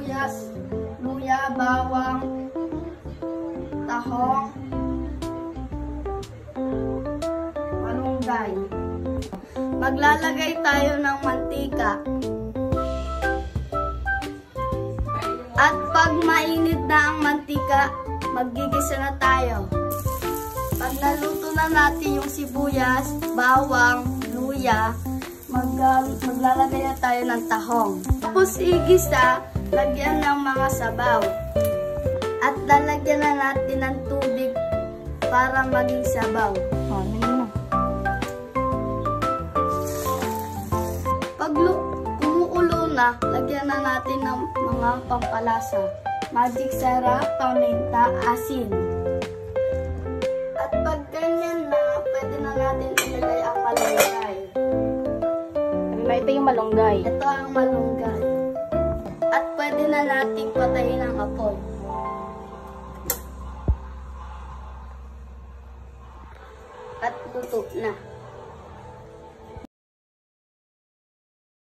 sibuyas, luya, bawang, tahong, malunggay. Maglalagay tayo ng mantika. At pag mainit na ang mantika, maggigisa na tayo. Pag naluto na natin yung sibuyas, bawang, luya, maglalagay na tayo ng tahong. Tapos igisa, lagyan ng mga sabaw. At lalagyan na natin ng tubig para maging sabaw. Pag kumukulo na, lagyan na natin ng mga pampalasa. Magic sarap, paminta, asin. At pag ganyan na, pwede na natin ilagay ang malunggay. Ito yung malunggay. Ito ang malunggay. At pwede na natin patayin ang apoy. At luto na.